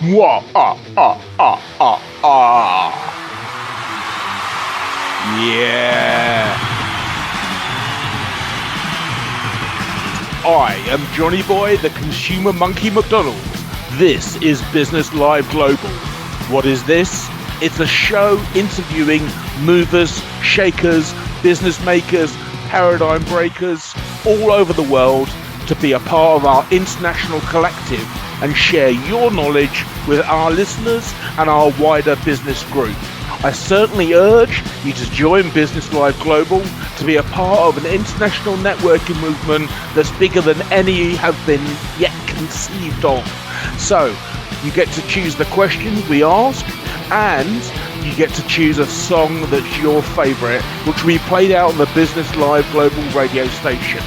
Mwah, ah. Yeah. I am Johnny Boy, the consumer monkey McDonald. This is Business Live Global. What is this? It's a show interviewing movers, shakers, business makers, paradigm breakers all over the world to be a part of our international collective and share your knowledge with our listeners and our wider business group. I certainly urge you to join Business Live Global to be a part of an international networking movement that's bigger than any have been yet conceived of. So, you get to choose the questions we ask, and you get to choose a song that's your favourite, which will be played out on the Business Live Global radio station.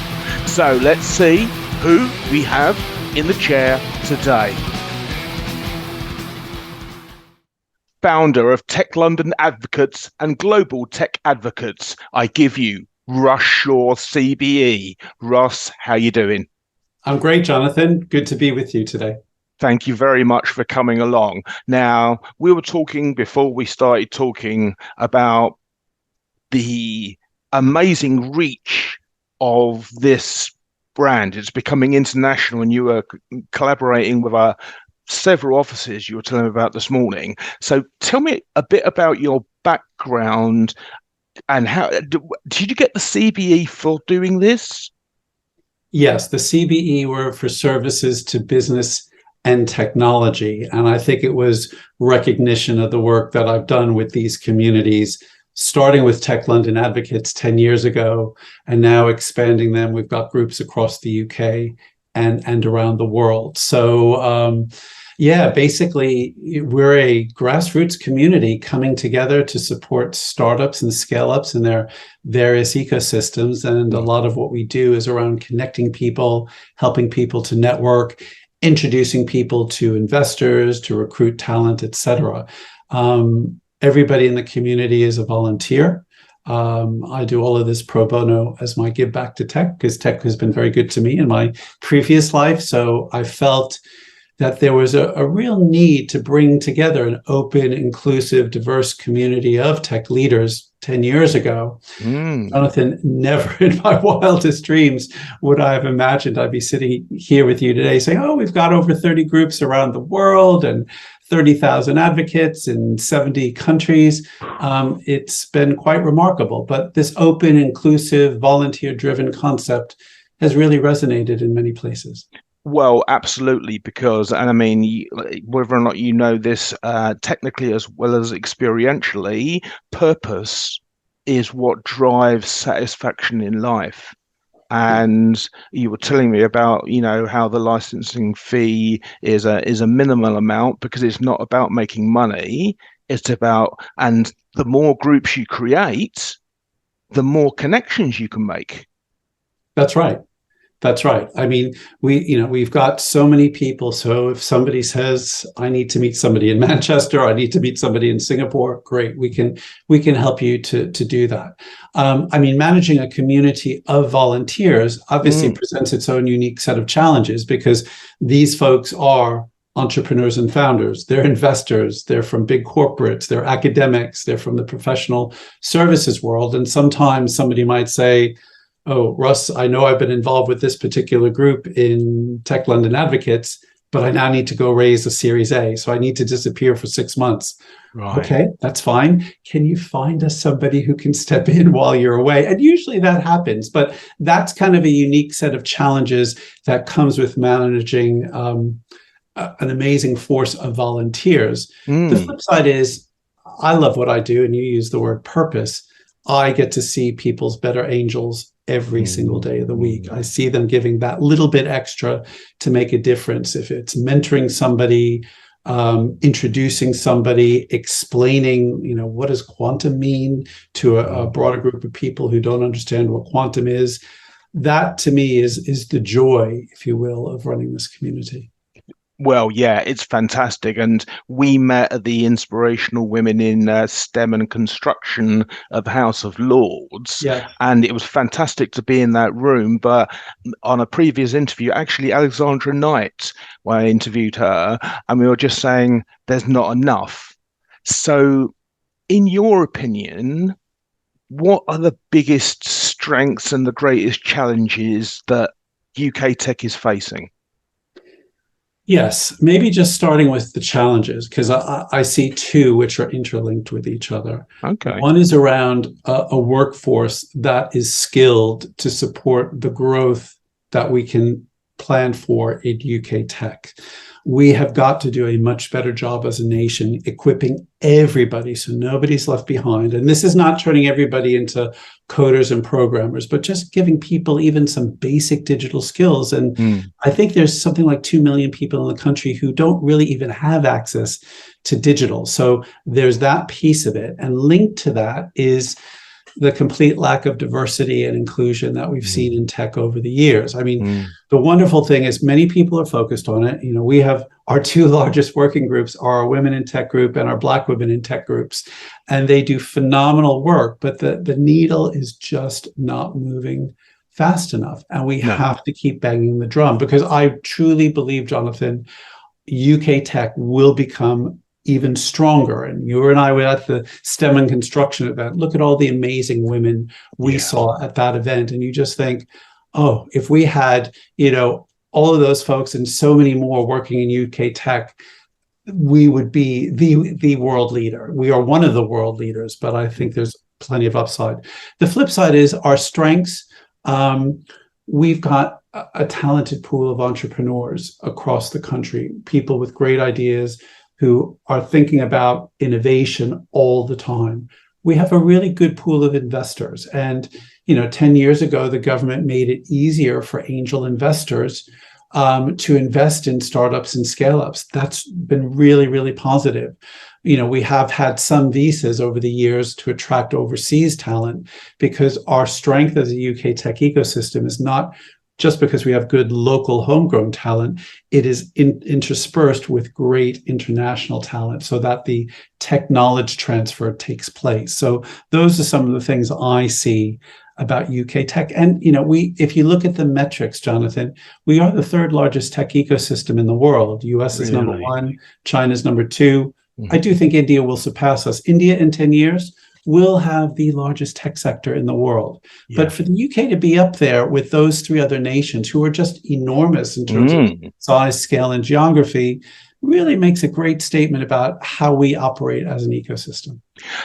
So, let's see who we have in the chair today. Founder of Tech London Advocates and Global Tech Advocates, I give you Russ Shaw, CBE. Russ, how you doing? I'm great, Jonathan. Good to be with you today. Thank you very much for coming along. Now, we were talking before we started talking about the amazing reach of this brand. It's becoming international, and you are collaborating with several offices you were telling me about this morning. So tell me a bit about your background and how did you get the CBE for doing this? Yes, the CBE were for services to business and technology. And I think it was recognition of the work that I've done with these communities, starting with Tech London Advocates 10 years ago, and now expanding them. We've got groups across the UK and around the world. So basically we're a grassroots community coming together to support startups and scale-ups in their various ecosystems. And a lot of what we do is around connecting people, helping people to network, introducing people to investors, to recruit talent, etc. Everybody in the community is a volunteer. I do all of this pro bono as my give back to tech, because tech has been very good to me in my previous life. So I felt that there was a real need to bring together an open, inclusive, diverse community of tech leaders 10 years ago. Jonathan, never in my wildest dreams would I have imagined I'd be sitting here with you today saying, oh, we've got over 30 groups around the world and 30,000 advocates in 70 countries. It's been quite remarkable. But this open, inclusive, volunteer-driven concept has really resonated in many places. Well, absolutely, because, and I mean, whether or not you know this technically as well as experientially, purpose is what drives satisfaction in life. And you were telling me about, how the licensing fee is a minimal amount because it's not about making money. It's about, and the more groups you create, the more connections you can make. That's right. That's right. I mean, we've got so many people. So if somebody says, I need to meet somebody in Manchester, I need to meet somebody in Singapore, great. We can help you to do that. I mean, managing a community of volunteers obviously presents its own unique set of challenges, because these folks are entrepreneurs and founders. They're investors. They're from big corporates. They're academics. They're from the professional services world. And sometimes somebody might say, oh, Russ, I know I've been involved with this particular group in Tech London Advocates, but I now need to go raise a Series A. So I need to disappear for 6 months. Right. Okay, that's fine. Can you find us somebody who can step in while you're away? And usually that happens, but that's kind of a unique set of challenges that comes with managing an amazing force of volunteers. The flip side is, I love what I do, and you use the word purpose. I get to see people's better angels every single day of the week. I see them giving that little bit extra to make a difference. If it's mentoring somebody, introducing somebody, explaining, what does quantum mean to a broader group of people who don't understand what quantum is. That to me is the joy, if you will, of running this community. Well, yeah, it's fantastic. And we met at the Inspirational Women in STEM and Construction of House of Lords. Yeah. And it was fantastic to be in that room. But on a previous interview, actually, Alexandra Knight, when I interviewed her, and we were just saying there's not enough. So, in your opinion, what are the biggest strengths and the greatest challenges that UK tech is facing? Yes, maybe just starting with the challenges, because I see two which are interlinked with each other. Okay. One is around a workforce that is skilled to support the growth that we can plan for in UK tech. We have got to do a much better job as a nation equipping everybody so nobody's left behind. And this is not turning everybody into coders and programmers, but just giving people even some basic digital skills. And I think there's something like 2 million people in the country who don't really even have access to digital. So there's that piece of it. And linked to that is the complete lack of diversity and inclusion that we've seen in tech over the years. I mean, the wonderful thing is many people are focused on it. You know, we have our two largest working groups are our Women in Tech group and our Black Women in Tech groups, and they do phenomenal work, but the needle is just not moving fast enough. And we have to keep banging the drum, because I truly believe, Jonathan, UK tech will become even stronger. And you and I were at the STEM and construction event. Look at all the amazing women we saw at that event. And you just think, oh, if we had, you know, all of those folks and so many more working in UK tech, we would be the world leader. We are one of the world leaders, but I think there's plenty of upside. The flip side is our strengths. We've got a talented pool of entrepreneurs across the country, people with great ideas who are thinking about innovation all the time. We have a really good pool of investors. And, you know, 10 years ago, the government made it easier for angel investors to invest in startups and scale-ups. That's been really, really positive. You know, we have had some visas over the years to attract overseas talent, because our strength as a UK tech ecosystem is not just because we have good local homegrown talent, it is interspersed with great international talent so that the technology transfer takes place. So those are some of the things I see about UK tech. And, you know, if you look at the metrics, Jonathan, we are the third largest tech ecosystem in the world. US is number one, China's number two. I do think India will surpass us. India in 10 years will have the largest tech sector in the world. But for the UK to be up there with those three other nations who are just enormous in terms of size, scale, and geography really makes a great statement about how we operate as an ecosystem.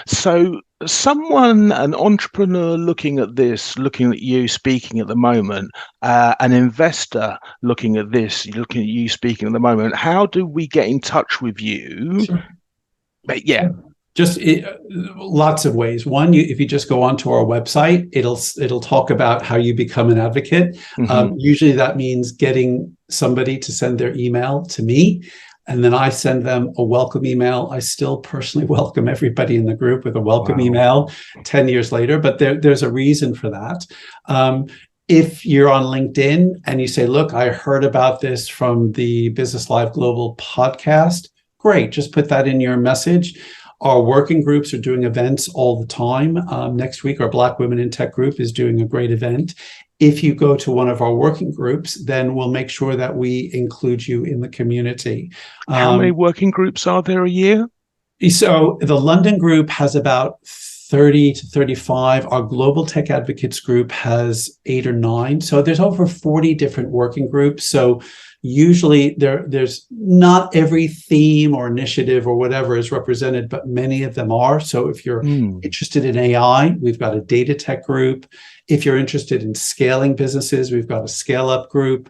So an entrepreneur looking at this, looking at you speaking at the moment, an investor looking at this, looking at you speaking at the moment, how do we get in touch with you? Sure. Yeah. Just lots of ways. One, if you just go onto our website, it'll talk about how you become an advocate. Usually that means getting somebody to send their email to me, and then I send them a welcome email. I still personally welcome everybody in the group with a welcome email 10 years later, but there's a reason for that. If you're on LinkedIn and you say, look, I heard about this from the Business Live Global podcast, great, just put that in your message. Our working groups are doing events all the time. Next week, our Black Women in Tech group is doing a great event. If you go to one of our working groups, then we'll make sure that we include you in the community. How many working groups are there a year? So the London group has about 30 to 35. Our Global Tech Advocates group has 8 or 9. So there's over 40 different working groups. So usually there's not every theme or initiative or whatever is represented, but many of them are. So if you're interested in AI, we've got a data tech group. If you're interested in scaling businesses, we've got a scale up group.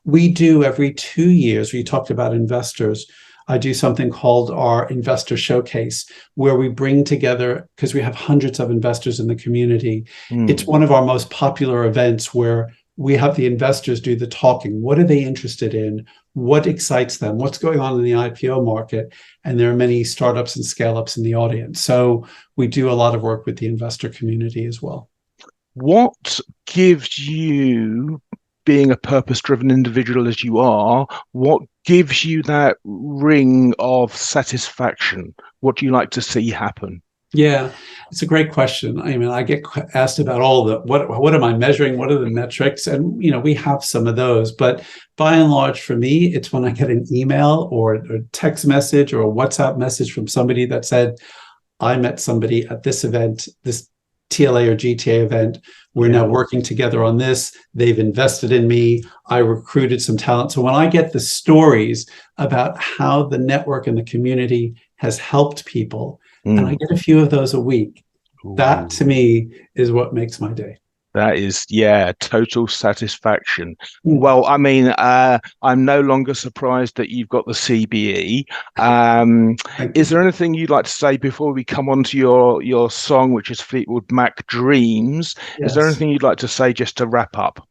We do every 2 years, we talked about investors, I do something called our investor showcase, where we bring together, because we have hundreds of investors in the community. It's one of our most popular events where we have the investors do the talking. What are they interested in? What excites them? What's going on in the IPO market? And there are many startups and scale-ups in the audience. So we do a lot of work with the investor community as well. What gives you, being a purpose-driven individual as you are, what gives you that ring of satisfaction? What do you like to see happen? Yeah, it's a great question. I mean, I get asked about all the what am I measuring? What are the metrics? And we have some of those, but by and large, for me, it's when I get an email or a text message or a WhatsApp message from somebody that said, I met somebody at this event, this TLA or GTA event. We're now working together on this. They've invested in me. I recruited some talent. So when I get the stories about how the network and the community has helped people, and I get a few of those a week, that to me is what makes my day. That is, yeah, total satisfaction. Mm. Well, I mean, I'm no longer surprised that you've got the CBE. Thank Is you. there anything you'd like to say before we come on to your song, which is Fleetwood Mac Dreams? Is there Yes. anything you'd like to say just to wrap up?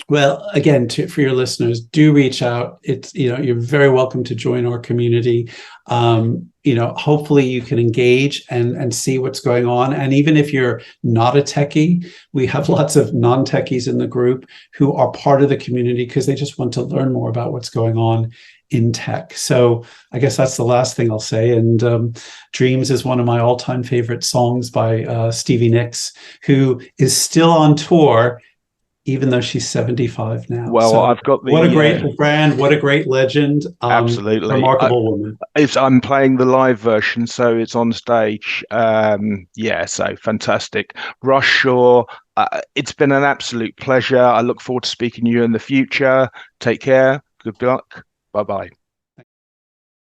Well, again, for your listeners, do reach out. It's, you're very welcome to join our community. Hopefully you can engage and see what's going on. And even if you're not a techie, we have lots of non-techies in the group who are part of the community because they just want to learn more about what's going on in tech. So I guess that's the last thing I'll say. And Dreams is one of my all-time favorite songs by Stevie Nicks, who is still on tour even though she's 75 now. Well, So I've got what a the great brand, what a great legend, absolutely. remarkable woman. I'm playing the live version, so it's on stage. Yeah, so fantastic. Russ Shaw, it's been an absolute pleasure. I look forward to speaking to you in the future. Take care. Good luck. Bye bye.